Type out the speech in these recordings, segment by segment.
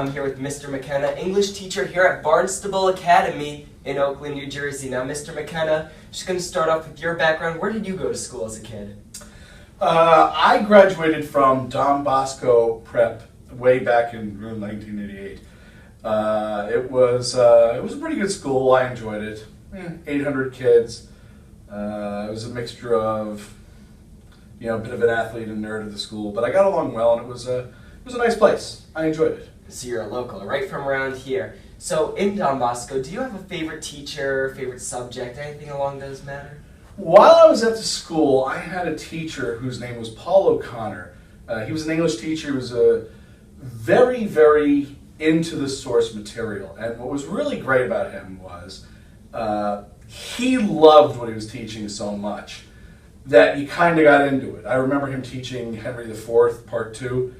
I'm here with Mr. McKenna, English teacher here at Barnstable Academy in Oakland, New Jersey. Now, Mr. McKenna, just going to start off with your background. Where did you go to school as a kid? I graduated from Don Bosco Prep way back in 1988. It was a pretty good school. I enjoyed it. 800 kids. It was a mixture of, a bit of an athlete and nerd at the school, but I got along well, and it was a nice place. I enjoyed it. So you're a local, right from around here. So in Don Bosco, do you have a favorite teacher, favorite subject, anything along those matter? While I was at the school, I had a teacher whose name was Paul O'Connor. He was an English teacher. He was very, very into the source material. And what was really great about him was he loved what he was teaching so much that he kind of got into it. I remember him teaching Henry IV, Part 2,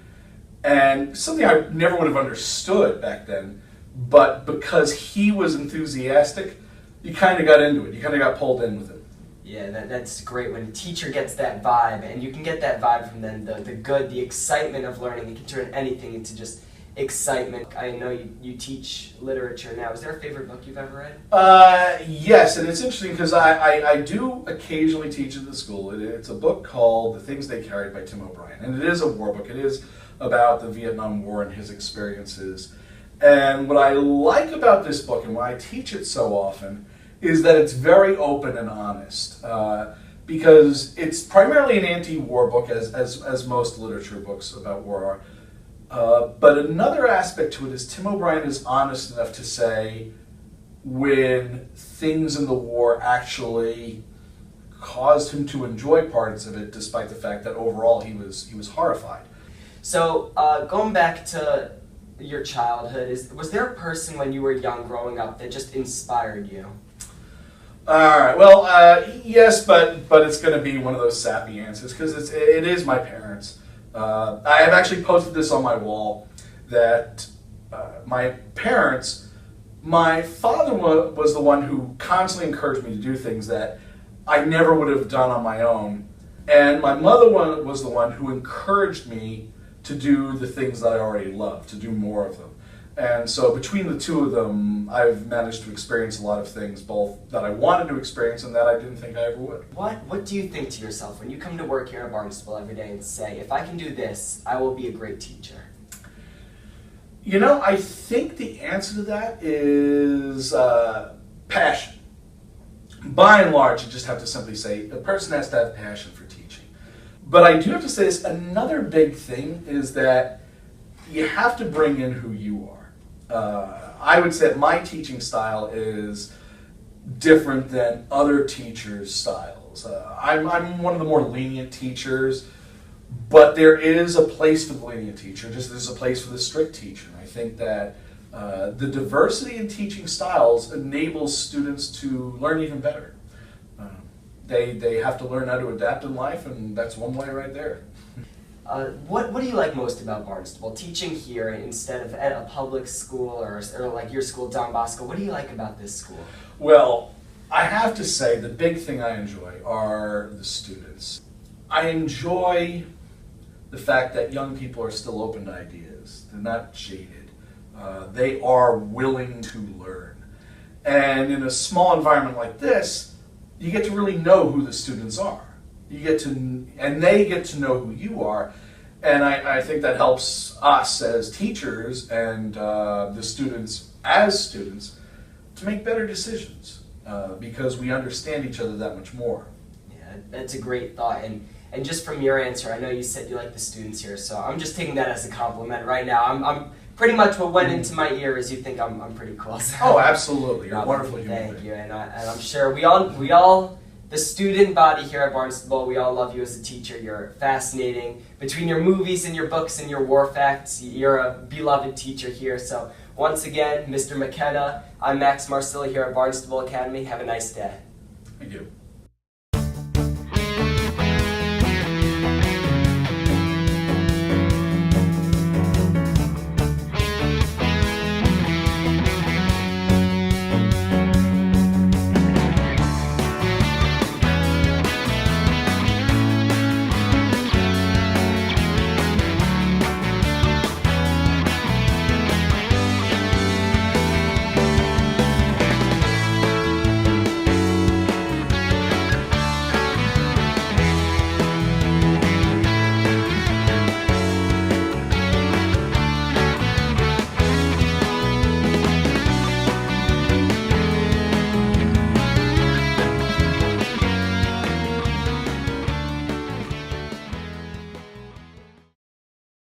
and something I never would have understood back then, but because he was enthusiastic, you kind of got into it. You kind of got pulled in with it. Yeah, that's great when a teacher gets that vibe, and you can get that vibe from them, the excitement of learning. You can turn anything into just excitement. I know you teach literature now. Is there a favorite book you've ever read? Yes, and it's interesting because I do occasionally teach at the school. It's a book called The Things They Carried by Tim O'Brien, and it is a war book. It is about the Vietnam War and his experiences. And what I like about this book and why I teach it so often is that it's very open and honest, because it's primarily an anti-war book, as most literature books about war are. But another aspect to it is Tim O'Brien is honest enough to say when things in the war actually caused him to enjoy parts of it, despite the fact that overall he was horrified. So going back to your childhood, was there a person when you were young growing up that just inspired you? All right. Well, yes, but it's going to be one of those sappy answers because it is my parents. I have actually posted this on my wall that my parents, my father was the one who constantly encouraged me to do things that I never would have done on my own, and my mother was the one who encouraged me to do the things that I already love, to do more of them. And so between the two of them, I've managed to experience a lot of things, both that I wanted to experience and that I didn't think I ever would. What do you think to yourself when you come to work here at Barnstable every day and say, if I can do this, I will be a great teacher? I think the answer to that is passion. By and large, you just have to simply say a person has to have passion for teaching. But I do have to say this, another big thing is that you have to bring in who you are. I would say that my teaching style is different than other teachers' styles. I'm one of the more lenient teachers, but there is a place for the lenient teacher, just as there's a place for the strict teacher. I think that the diversity in teaching styles enables students to learn even better. They have to learn how to adapt in life, and that's one way right there. What do you like most about Barnstable? Teaching here instead of at a public school or like your school, Don Bosco. What do you like about this school? Well, I have to say the big thing I enjoy are the students. I enjoy the fact that young people are still open to ideas. They're not jaded. They are willing to learn. And in a small environment like this, you get to really know who the students are. And they get to know who you are, and I think that helps us as teachers and the students as students to make better decisions because we understand each other that much more. Yeah, that's a great thought, and just from your answer, I know you said you like the students here, so I'm just taking that as a compliment right now. I'm pretty much what went into my ear is you think I'm pretty cool. So. Oh, absolutely! You're a wonderful human being. Thank you, and I'm sure we all. The student body here at Barnstable, we all love you as a teacher. You're fascinating. Between your movies and your books and your war facts, you're a beloved teacher here. So once again, Mr. McKenna, I'm Max Marcilla here at Barnstable Academy. Have a nice day. Thank you.